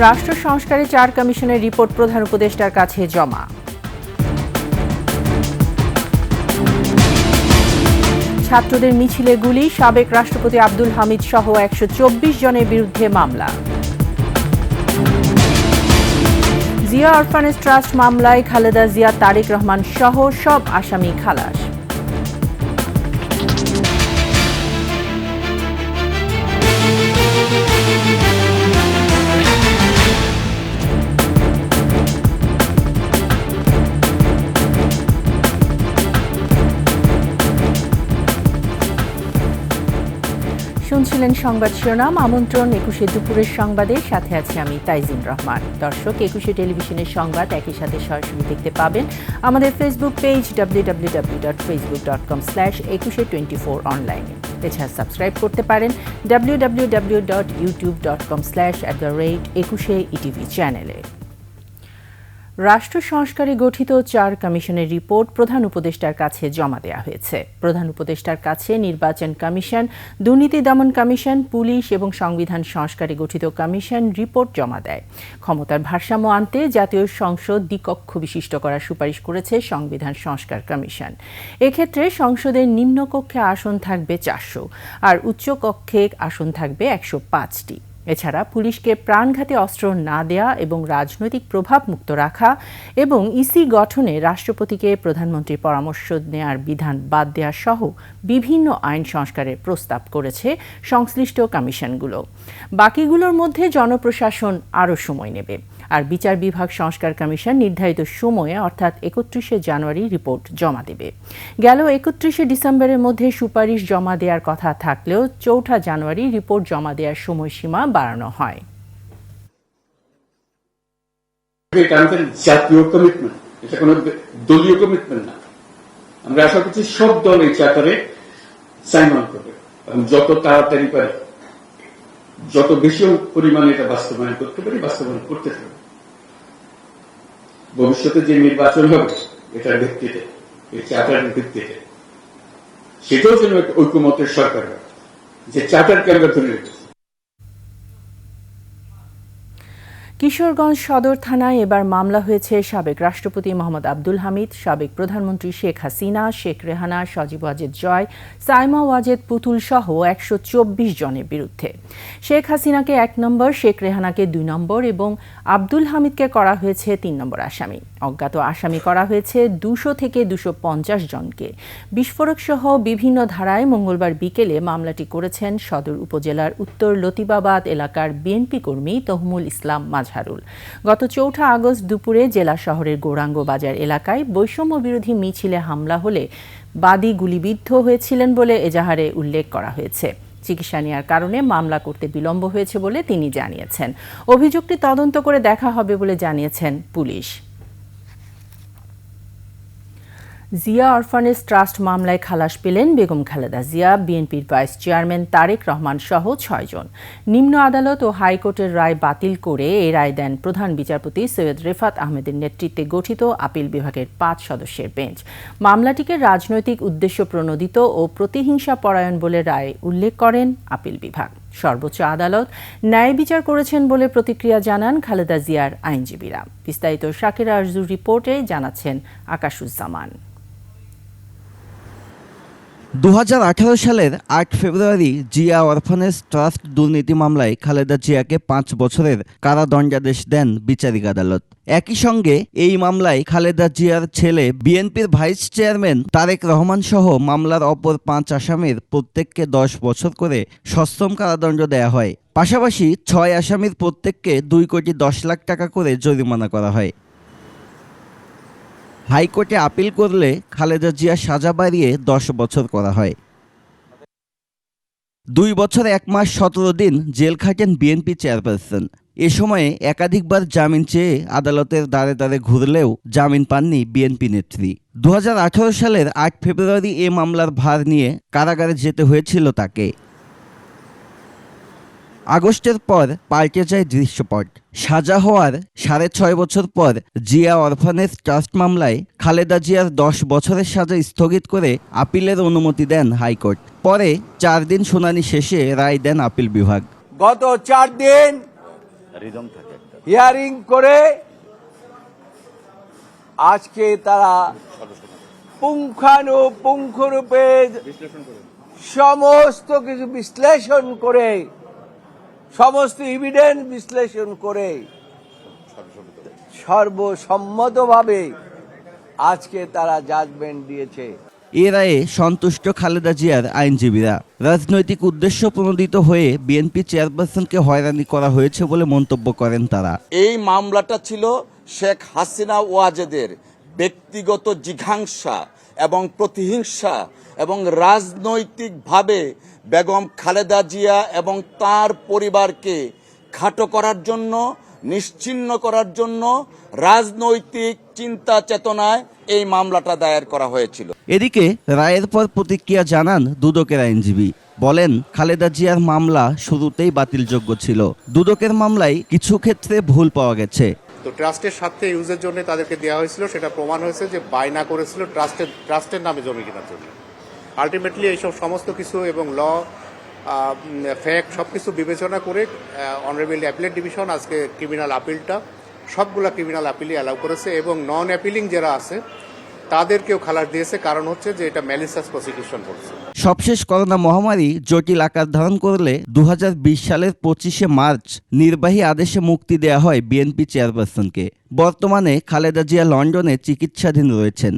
রাষ্ট্র সংস্কারে 4 কমিশনের রিপোর্ট প্রধান উপদেষ্টার কাছে জমা। ছাত্রদের মিছিলে গুলি, সাবেক রাষ্ট্রপতি আব্দুল হামিদ সহ 124 জনের বিরুদ্ধে মামলা। জিয়া অরফানেজ ট্রাস্ট মামলায় খালেদা জিয়া, তারেক রহমান সহ সব আসামি খালাস। শুনছিলেন সংবাদ শিরোনাম। আমন্ত্রণ 21শে দুপুরের সংবাদে, সাথে আছি আমি তাইজিন রহমান। দর্শক, 21শে টেলিভিশনের সংবাদ একই সাথে সরাসরি দেখতে পাবেন আমাদের ফেসবুক পেজ www.facebook.com/21she24 অনলাইনে। এছাড়া সাবস্ক্রাইব করতে পারেন www.youtube.com/21sheetv চ্যানেলে। রাষ্ট্র সংস্কারে গঠিত 4 কমিশনের রিপোর্ট প্রধান উপদেষ্টার কাছে জমা দেওয়া হয়েছে। প্রধান উপদেষ্টার কাছে নির্বাচন কমিশন, দুর্নীতি দমন কমিশন, পুলিশ এবং সংবিধান সংস্কারে গঠিত কমিশন রিপোর্ট জমা দেয়। ক্ষমতার ভারসাম্য আনতে জাতীয় সংসদ দ্বিকক্ষ বিশিষ্ট করার সুপারিশ করেছে সংবিধান সংস্কার কমিশন। এক্ষেত্রে সংসদের নিম্নকক্ষে আসন থাকবে 400 আর উচ্চকক্ষে আসন থাকবে 105টি। এছাড়া পুলিশকে প্রাণঘাতী অস্ত্র না দেয়া এবং রাজনৈতিক প্রভাব মুক্ত রাখা এবং ইসি গঠনে রাষ্ট্রপতিকে প্রধানমন্ত্রীর পরামর্শ নেয়ার বিধান বাদ দেয়া সহ বিভিন্ন আইন সংস্কারের প্রস্তাব করেছে সংশ্লিষ্ট কমিশনগুলো। বাকিগুলোর মধ্যে জনপ্রশাসন আরও সময় নেবে। আর বিচার বিভাগ সংস্কার কমিশন নির্ধারিত সময়ে অর্থাৎ 31শে জানুয়ারি রিপোর্ট জমা দেবে। গেল 31শে ডিসেম্বরের মধ্যে সুপারিশ জমা দেওয়ার কথা থাকলেও 4 জানুয়ারি রিপোর্ট জমা দেওয়ার সময়সীমা বাড়ানো হয়। এটা আমাদের জাতীয় কমিটমেন্ট, এটা কোনো দলীয় কমিটমেন্ট না। আমরা আশা করছি সব দল এই চার্টারে সাইন অন করবে এবং যত তাড়াতাড়ি পারে, যত বেশি পরিমাণে এটা বাস্তবায়ন করতে পারি বাস্তবায়ন করতে থাকবে। ভবিষ্যতে যে নির্বাচন হবে এটার ভিত্তিতে, এই চার্টারের ভিত্তিতে, সেটাও যেন একটা ঐক্যমতের সরকার হয়, যে চার্টারকে আমরা ধরে রেখেছি। কিশোরগঞ্জ সদর থানায় এবার মামলা হয়েছে সাবেক রাষ্ট্রপতি মোহাম্মদ আব্দুল হামিদ, সাবেক প্রধানমন্ত্রী শেখ হাসিনা, শেখ রেহানা, সজীব ওয়াজেদ জয়, সাইমা ওয়াজেদ পুতুল সহ 124 জনের বিরুদ্ধে। শেখ হাসিনাকে 1 নম্বর, শেখ রেহানাকে 2 নম্বর এবং আব্দুল হামিদকে করা হয়েছে 3 নম্বর আসামি। অজ্ঞাত আসামি করা হয়েছে 200 থেকে 250 জনকে। বিস্ফোরক সহ বিভিন্ন ধারায় মঙ্গলবার বিকেলে মামলাটি করেছেন সদর উপজেলার উত্তর লতিবাবাদ এলাকার বিএনপি কর্মী তহমুল ইসলাম মাজহারুল। গত 4 আগস্ট দুপুরে জেলা শহরের গৌরাঙ্গ বাজার এলাকায় বৈষম্য বিরোধী মিছিলে হামলা হলে বাদী গুলিবিদ্ধ হয়েছিলেন বলে এজাহারে উল্লেখ করা হয়েছে। চিকিৎসা নেওয়ার কারণে মামলা করতে বিলম্ব হয়েছে বলে তিনি জানিয়েছেন। অভিযোগটি তদন্ত করে দেখা হবে বলে জানিয়েছেন পুলিশ। জিয়া অরফানেজ ট্রাস্ট মামলায় খালাস পেলেন বেগম খালেদা জিয়া, বিএনপির ভাইস চেয়ারম্যান তারেক রহমান সহ 6 জন। নিম্ন আদালত ও হাইকোর্টের রায় বাতিল করে এই রায় দেন প্রধান বিচারপতি সৈয়দ রেফাত আহমেদের নেতৃত্বে গঠিত আপিল বিভাগের 5 সদস্যের বেঞ্চ। মামলাটিকে রাজনৈতিক উদ্দেশ্য প্রণোদিত ও প্রতিহিংসা পরায়ণ বলে রায় উল্লেখ করেন আপিল বিভাগ। সর্বোচ্চ আদালত ন্যায় বিচার করেছেন বলে প্রতিক্রিয়া জানান খালেদা জিয়ার আইনজীবীরা। বিস্তারিত শাকিরা আরজুর রিপোর্টে জানাচ্ছেন আকাশুজ্জামান। 2018 সালের 8 ফেব্রুয়ারি জিয়া অরফানেজ ট্রাস্ট দুর্নীতি মামলায় খালেদা জিয়াকে 5 বছরের কারাদণ্ডাদেশ দেন বিচারিক আদালত। একই সঙ্গে এই মামলায় খালেদা জিয়ার ছেলে বিএনপির ভাইস চেয়ারম্যান তারেক রহমান সহ মামলার অপর 5 আসামির প্রত্যেককে 10 বছর করে সশ্রম কারাদণ্ড দেয়া হয়। পাশাপাশি 6 আসামির প্রত্যেককে 2 কোটি 10 লাখ টাকা করে জরিমানা করা হয়। হাইকোর্টে আপিল করলে খালেদা জিয়া সাজা বাড়িয়ে 10 বছর করা হয়। 2 বছর 1 মাস 17 দিন জেল খাটেন বিএনপি চেয়ারপারসন। এ সময়ে একাধিকবার জামিন চেয়ে আদালতের দ্বারে দ্বারে ঘুরলেও জামিন পাননি বিএনপি নেত্রী। 2018 সালের 8 ফেব্রুয়ারি এ মামলার ভার নিয়ে কারাগারে যেতে হয়েছিল তাকে। আগস্টের পর পাল্টে যায় দৃশ্যপট। সাজা হওয়ার 6.5 বছর পর জিয়া অরফানেজ ট্রাস্ট মামলায় খালেদা জিয়ার 10 বছরের সাজা স্থগিত করে আপিলের অনুমতি দেন হাইকোর্ট। পরে 4 দিন শুনানি শেষে রায় দেন আপিল বিভাগ। গত 4 দিন হিয়ারিং করে আজকে তারা পুঙ্খানুপুঙ্খরূপে সমস্ত কিছু বিশ্লেষণ করে, সমস্ত এভিডেন্স বিশ্লেষণ করে সর্বসম্মতভাবে আজকে তারা জাজমেন্ট দিয়েছে। এ রায়ে সন্তুষ্ট খালেদা জিয়ার আইনজীবীরা। রাজনৈতিক উদ্দেশ্য প্রণোদিত হয়ে বিএনপি চেয়ারপারসনকে হয়রানি করা হয়েছে বলে মন্তব্য করেন তারা। এই মামলাটা ছিল শেখ হাসিনা ওয়াজেদের ব্যক্তিগত জিঘাংসা এবং প্রতিহিংসা এবং রাজনৈতিকভাবে বেগম খালেদা জিয়া এবং তার পরিবারকে খাটো করার জন্য, নিশ্চিহ্ন করার জন্য রাজনৈতিক চিন্তা চেতনায় এই মামলাটা দায়ের করা হয়েছিল। এদিকে রায়ের পর প্রতিক্রিয়া জানান দুদকের আইনজীবী। বলেন, খালেদা জিয়ার মামলা শুরুতেই বাতিলযোগ্য ছিল। দুদকের মামলায় কিছু ক্ষেত্রে ভুল পাওয়া গেছে। তো ট্রাস্টের স্বার্থে ইউজের জন্য তাদেরকে দেওয়া হয়েছিল, সেটা প্রমাণ হয়েছে যে বায়না করেছিল ট্রাস্টের নামে জমি কেনার জন্য। আলটিমেটলি এইসব সমস্ত কিছু এবং ল ফ্যাক্ট সব কিছু বিবেচনা করে অনারেবল অ্যাপিলেট ডিভিশন আজকে ক্রিমিনাল আপিলটা সবগুলা ক্রিমিনাল আপিলই অ্যালাউ করেছে এবং নন অ্যাপিলিং যারা আছে তাদেরকেও খালাস দিয়েছে। কারণ হচ্ছে যে এটা ম্যালিসিয়াস প্রসিকিউশন করছে। সবশেষ করোনা মহামারী জটিল আকার ধারণ করলে 2020 সালের 25শে মার্চ নির্বাহী আদেশে মুক্তি দেয়া হয় বিএনপি চেয়ারপারসনকে। বর্তমানে খালেদা জিয়া লন্ডনে চিকিৎসাধীন রয়েছেন।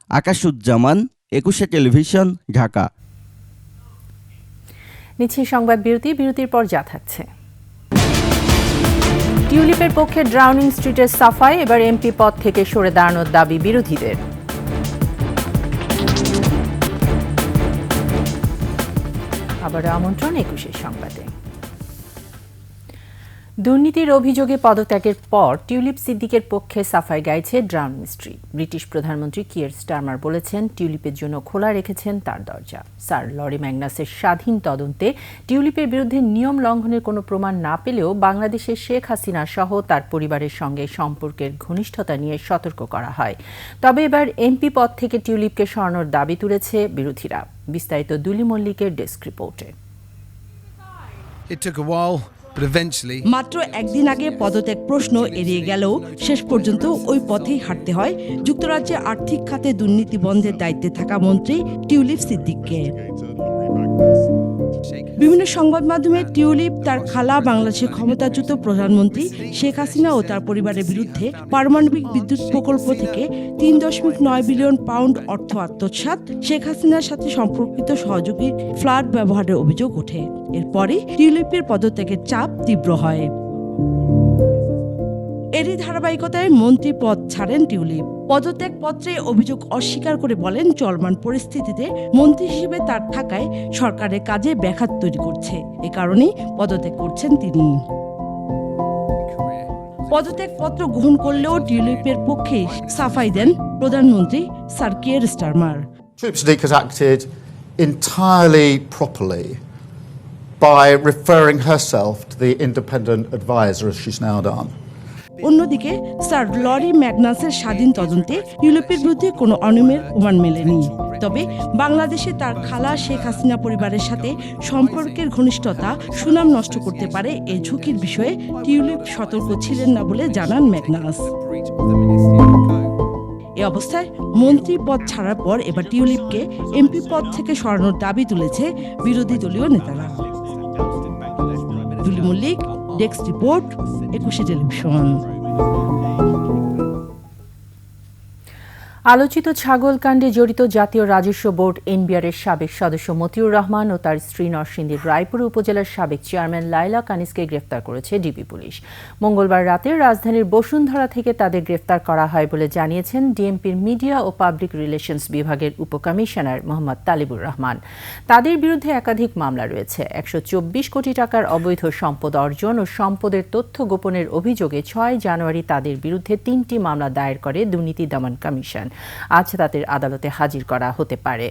আকাশুজ্জামান, 21শে টেলিভিশন, ঢাকা। নিচ্ছি সংবাদ বিরতির পর যা থাকছে। টিউলিপের পক্ষে ড্রাউনিং স্ট্রিটের সাফাই, এবার এমপি পদ থেকে সরে দাঁড়ানোর দাবি বিরোধীদের। আবার আমন্ত্রণ 21শে সংবাদে। দুর্নীতির অভিযোগে পদত্যাগের পর টিউলিপ সিদ্দিকের পক্ষে সাফাই গাইছে ড্রাউনিং স্ট্রিট। ব্রিটিশ প্রধানমন্ত্রী কিয়ার স্টারমার বলেছেন, টিউলিপের জন্য খোলা রেখেছেন তার দরজা। স্যার লরি ম্যাগনাসের স্বাধীন তদন্তে টিউলিপের বিরুদ্ধে নিয়ম লঙ্ঘনের কোনো প্রমাণ না পেলেও বাংলাদেশের শেখ হাসিনা সহ তার পরিবারের সঙ্গে সম্পর্কের ঘনিষ্ঠতা নিয়ে সতর্ক করা হয়। তবে এবার এমপি পদ থেকে টিউলিপকে সরানোর দাবি তুলেছে বিরোধীরা। বিস্তারিত দুলি মল্লিকের ডেস্ক রিপোর্টে। মাত্র একদিন আগে পদত্যাগ প্রশ্ন এড়িয়ে গেলেও শেষ পর্যন্ত ওই পথেই হাঁটতে হয় যুক্তরাজ্যে আর্থিক খাতে দুর্নীতি বন্ধের দায়িত্বে থাকা মন্ত্রী টিউলিপ সিদ্দিককে। বিভিন্ন সংবাদ মাধ্যমে টিউলিপ তার খালা বাংলাদেশের ক্ষমতাচ্যুত প্রধানমন্ত্রী শেখ হাসিনা ও তার পরিবারের বিরুদ্ধে পারমাণবিক বিদ্যুৎ প্রকল্প থেকে 3.9 বিলিয়ন পাউন্ড অর্থ আত্মসাৎ, শেখ হাসিনার সাথে সম্পর্কিত সহযোগী ফ্লাড ব্যবহারের অভিযোগ ওঠে। এরপরে টিউলিপের পদত্যাগের চাপ তীব্র হয়। এরই ধারাবাহিকতায় মন্ত্রী পদ ছাড়েন টিউলিপ। পদত্যাগ পত্রে অভিযোগ অস্বীকার করে বলেন, চলমান পরিস্থিতিতে মন্ত্রী হিসেবে তার থাকায় সরকারের কাজে ব্যাঘাত তৈরি করছে। এ কারণেই পদত্যাগ করছেন তিনি। পদত্যাগ পত্র গ্রহণ করলেও টিউলিপের পক্ষে সাফাই দেন প্রধানমন্ত্রী sir Keir Starmer. Siddiq has acted entirely properly by referring herself to the independent advisor, as she's now done. অন্যদিকে স্যার লরি ম্যাগনাসের স্বাধীন তদন্তে টিউলিপের বিরুদ্ধে কোনো অনিয়মের প্রমাণ মেলেনি। তবে বাংলাদেশে তার খালা শেখ হাসিনা পরিবারের সাথে সম্পর্কের ঘনিষ্ঠতা সুনাম নষ্ট করতে পারে, এই ঝুঁকির বিষয়ে টিউলিপ সতর্ক ছিলেন না বলে জানান ম্যাগনাস। এ অবস্থায় মন্ত্রী পদ ছাড়ার পর এবার টিউলিপকে এমপি পদ থেকে সরানোর দাবি তুলেছে বিরোধী দলীয় নেতারা। দুলি মল্লিক, ডেস্ক রিপোর্ট, 21শে টেলিভিশন। আলোচিত ছাগল কাণ্ডে জড়িত জাতীয় রাজস্ব বোর্ড এনবিআরের সাবেক সদস্য মতিউর রহমান ও তার স্ত্রী নরসিংদীর রায়পুর উপজেলার সাবেক চেয়ারম্যান লায়লা কানিসকে গ্রেফতার করেছে ডিবি পুলিশ। মঙ্গলবার রাতে রাজধানীর বসুন্ধরা থেকে তাদের গ্রেফতার করা হয় বলে জানিয়েছেন ডিএমপির মিডিয়া ও পাবলিক রিলেশনস বিভাগের উপকমিশনার মোহাম্মদ তালিবুর রহমান। তাদের বিরুদ্ধে একাধিক মামলা রয়েছে। 124 কোটি টাকার অবৈধ সম্পদ অর্জন ও সম্পদের তথ্য গোপনের অভিযোগে 6 জানুয়ারি তাদের বিরুদ্ধে 3টি মামলা দায়ের করে দুর্নীতি দমন কমিশন। আজ তাদের আদালতে হাজির করা হতে পারে।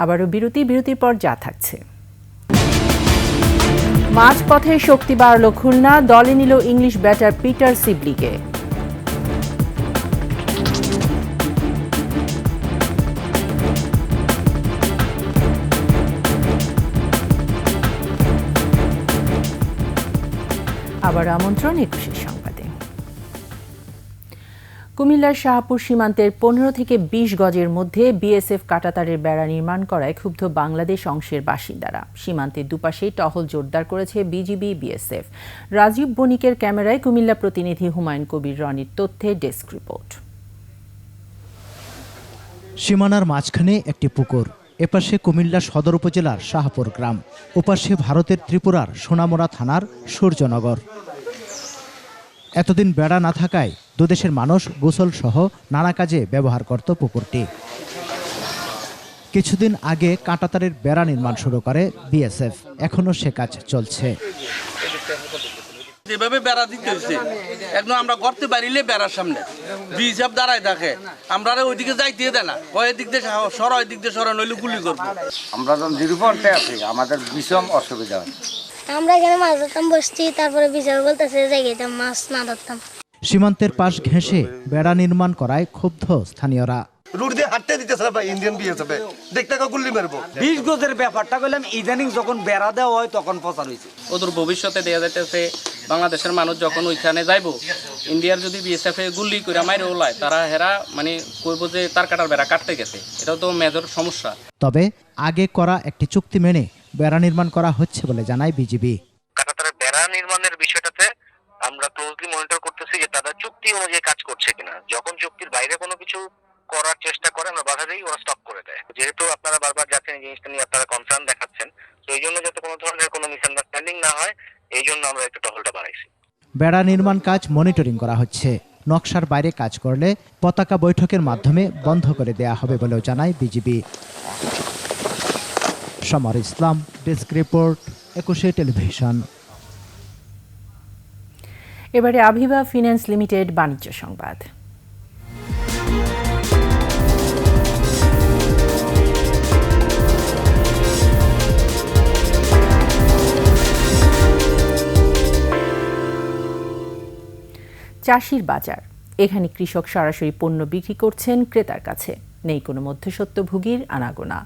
আবারও বিরতির পর যা থাকছে। মাঝপথে শক্তি বাড়ল খুলনা, দলে নিল ইংলিশ ব্যাটার পিটার সিবলিকে। আবার আমন্ত্রণ ২১ সংবাদে। কুমিল্লার শাহপুর সীমান্তের ১৫ থেকে ২০ গজের মধ্যে বিএসএফ কাঁটাতারের বেড়া নির্মাণ করায় ক্ষুব্ধ বাংলাদেশ অংশের বাসিন্দারা। সীমান্তের দুপাশেই টহল জোরদার করেছে বিজিবি বিএসএফ। রাজীব বণিকের ক্যামেরায় কুমিল্লা প্রতিনিধি হুমায়ুন কবির রনির তথ্যে ডেস্ক রিপোর্ট। সীমানার মাঝখানে একটি পুকুর, এপাশে কুমিল্লা সদর উপজেলার শাহপুর গ্রাম, ওপাশে ভারতের ত্রিপুরার সোনামুড়া থানার সূর্যনগর। এতদিন বেড়া না থাকায় দুদেশের মানুষ গোসল সহ নানা কাজে ব্যবহার করত পুকুরটি। কিছুদিন আগে কাঁটাতারের বেড়া নির্মাণ শুরু করে বিএসএফ, এখনো সে কাজ চলছে। যেভাবে বেড়া দিতে হয়েছে, একদম আমরা করতে পারিলে বেড়ার সামনে বিএসএফ দাঁড়ায় থাকে, আমরা ওইদিকে যাইতে দেয় না, ওই দিক দিয়ে সরা, ওই দিক দিয়ে সরা, নইলে গুলি করবো। আমরা যখন জিরোপয়েন্টে আছি, আমাদের ভীষণ অসুবিধা হয়। আমরা এখানে মাছ ধরতাম বসছি, তারপরে বিচার বলতেছে জায়গায় মাছ না ধরতাম। সীমান্তের পাশ ঘেঁষে বেড়া নির্মাণ করায় ক্ষুব্ধ স্থানীয়রা। রোড দিয়ে হাঁটতে দিতেছে না ভাই, ইন্ডিয়ান বিএসএফ দেখতে গুল্লি মারবো। 20 গজের ব্যাপারটা কইলাম, ইদানিং যখন বেড়া দেওয়া হয় তখন প্রচার হয়েছে। ওদের ভবিষ্যতে দেয়া যাইতেছে বাংলাদেশের মানুষ যখন ওইখানে যাইবো, ইন্ডিয়ার যদি বিএসএফ এ গুলি করে মাইরে ওলায়, তারা হেরা মানে কইব যে তার কাটার বেড়া কাটতে গেছে। এটাও তো মেজর সমস্যা। তবে আগে করা একটি চুক্তি মেনে বেড়া নির্মাণ করা হচ্ছে বলে জানায় বিজিবি। কাঁটাতারের বেড়া নির্মাণের বিষয়টাতে আমরা ক্লোজলি মনিটর করতেছি যে তারা চুক্তি অনুযায়ী কাজ করছে কিনা। যখন চুক্তির বাইরে কোনো কিছু করার চেষ্টা করে, আমরা বাধা দিই, ওরা স্টপ করে দেয়। যেহেতু আপনারা বারবার যাচ্ছেন, এই জিনিসটা নিয়ে আপনারা কনসার্ন দেখাচ্ছেন, তো এই জন্য যাতে কোনো ধরনের কোনো মিসআন্ডারস্ট্যান্ডিং না হয়, এই জন্য আমরা একটু টহলটা বাড়াইছি। বেড়া নির্মাণ কাজ মনিটরিং করা হচ্ছে। নকশার বাইরে কাজ করলে পতাকা বৈঠকের মাধ্যমে বন্ধ করে দেয়া হবে বলেও জানায় বিজিবি। সমর ইসলাম, ডেস্ক রিপোর্ট, ২১ টেলিভিশন। এবারে আভিবা ফিন্যান্স লিমিটেড বাণিজ্য সংবাদ। চাষির বাজার, এখানে কৃষক সরাসরি পণ্য বিক্রি করছেন ক্রেতার কাছে, নেই কোনো মধ্যস্বত্বভোগীর আনাগোনা।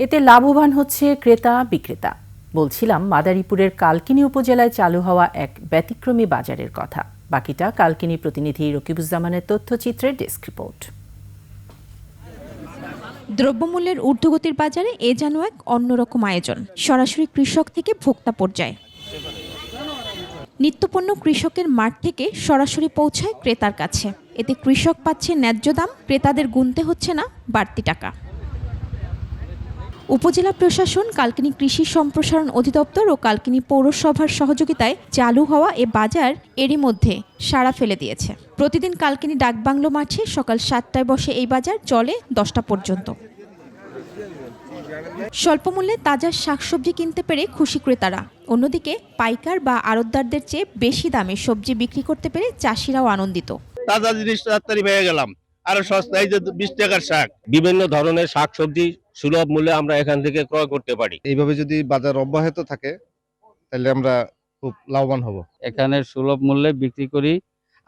এতে লাভবান হচ্ছে ক্রেতা বিক্রেতা। বলছিলাম মাদারীপুরের কালকিনি উপজেলায় চালু হওয়া এক ব্যতিক্রমী বাজারের কথা। বাকিটা কালকিনি প্রতিনিধি রকিবুজ্জামানের তথ্যচিত্রের ডেস্ক রিপোর্ট। দ্রব্যমূল্যের ঊর্ধ্বগতির বাজারে এ যেন এক অন্যরকম আয়োজন, সরাসরি কৃষক থেকে ভোক্তা পর্যায়ে। নিত্যপণ্য কৃষকের মাঠ থেকে সরাসরি পৌঁছায় ক্রেতার কাছে। এতে কৃষক পাচ্ছে ন্যায্য দাম, ক্রেতাদের গুনতে হচ্ছে না বাড়তি টাকা। উপজেলা প্রশাসন, কালকিনি কৃষি সম্প্রসারণ অধিদপ্তর ও কালকিনি পৌরসভার সহযোগিতায় চালু হওয়া এ বাজার এরই মধ্যে সাড়া ফেলে দিয়েছে। প্রতিদিন কালকিনি ডাকবাংলো মাঠে সকাল 7টায় বসে এই বাজার, চলে 10টা পর্যন্ত। স্বল্পমূল্যে তাজা শাকসবজি কিনতে পেরে খুশি ক্রেতারা। অন্যদিকে পাইকার বা আড়তদারদের চেয়ে বেশি দামে সবজি বিক্রি করতে পেরে চাষিরাও আনন্দিত। তাজা জিনিস তাড়াতাড়ি পেয়ে গেলাম, আরো সস্তায় 20 টাকার শাক, বিভিন্ন ধরনের শাকসবজি সুলভ মূল্যে আমরা এখান থেকে ক্রয় করতে পারি। এইভাবে যদি বাজার অব্যাহত থাকে তাহলে আমরা খুব লাভবান হব। এখানে সুলভ মূল্যে বিক্রি করি,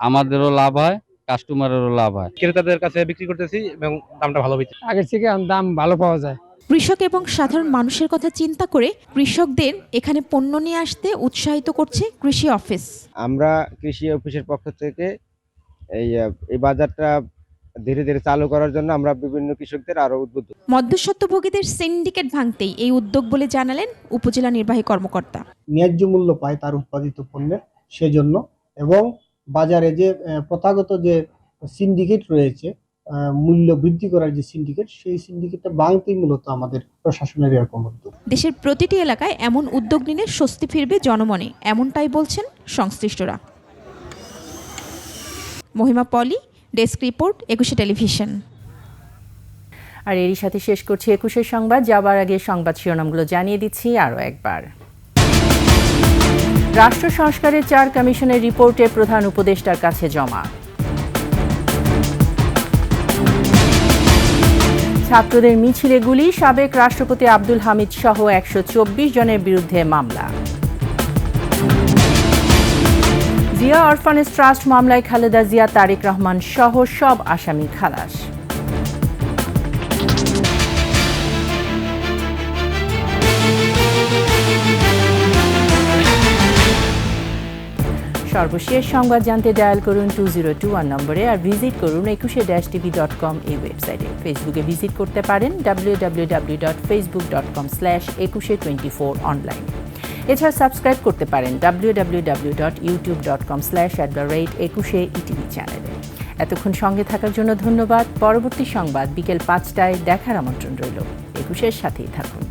আমাদেরও লাভ হয়, কাস্টমারেরও লাভ হয়। ক্রেতাদের কাছে বিক্রি করতেছি এবং দামটা ভালো হচ্ছে, আগের থেকে দাম ভালো পাওয়া যায়। কৃষক এবং সাধারণ মানুষের কথা চিন্তা করে কৃষকদের এখানে পণ্য নিয়ে আসতে উৎসাহিত করছে কৃষি অফিস। আমরা কৃষি অফিসের পক্ষ থেকে এই বাজারটা ধীরে ধীরে চালু করার জন্য আমরা বিভিন্ন কৃষকদের আরো উদ্বুদ্ধ। মধ্যস্বত্বভোগীদের সিন্ডিকেট ভাঙতেই এই উদ্যোগ বলে জানালেন উপজেলা নির্বাহী কর্মকর্তা। ন্যায্য মূল্য পায় তার উৎপাদিত পণ্যের, সেজন্য এবং বাজারে যে প্রথাগত যে সিন্ডিকেট রয়েছে, মূল্য বৃদ্ধি করার যে সিন্ডিকেট, সেই সিন্ডিকেটটা ভাঙতেই মূলত আমাদের প্রশাসনের এরকম উদ্যোগ। দেশের প্রতিটি এলাকায় এমন উদ্যোগ নিলে স্বস্তি ফিরবে জনমনে, এমনটাই বলছেন সংশ্লিষ্টরা। মহিমা পলি, ডেস্ক রিপোর্ট, ২১ টেলিভিশন। আর এরই সাথে শেষ করছি ২১ সংবাদ। যাবার আগে সংবাদ শিরোনামগুলো জানিয়ে দিচ্ছি আরও একবার। রাষ্ট্র সংস্কারের ৪ কমিশনের রিপোর্টে প্রধান উপদেষ্টার কাছে জমা। ছাত্রদের মিছিলে গুলি, সাবেক রাষ্ট্রপতি আব্দুল হামিদ সহ ১২৪ জনের বিরুদ্ধে মামলা। জিয়া অরফানেজ ট্রাস্ট মামলায় খালেদা জিয়া, তারেক রহমান সহ সব আসামি খালাস। সর্বশেষ সংবাদ জানতে ডায়াল করুন 2021 নম্বরে আর ভিজিট করুন ekushe-tv.com এই ওয়েবসাইটে। ফেসবুকে ভিজিট করতে পারেন www.facebook.com/ekushe24 অনলাইন। এছাড়া সাবস্ক্রাইব করতে পারেন www.youtube.com/@ekushe-etv চ্যানেলে। এতক্ষণ সঙ্গে থাকার জন্য ধন্যবাদ। পরবর্তী সংবাদ বিকেল 5টায় দেখার আমন্ত্রণ রইল। একুশের সাথেই থাকুন।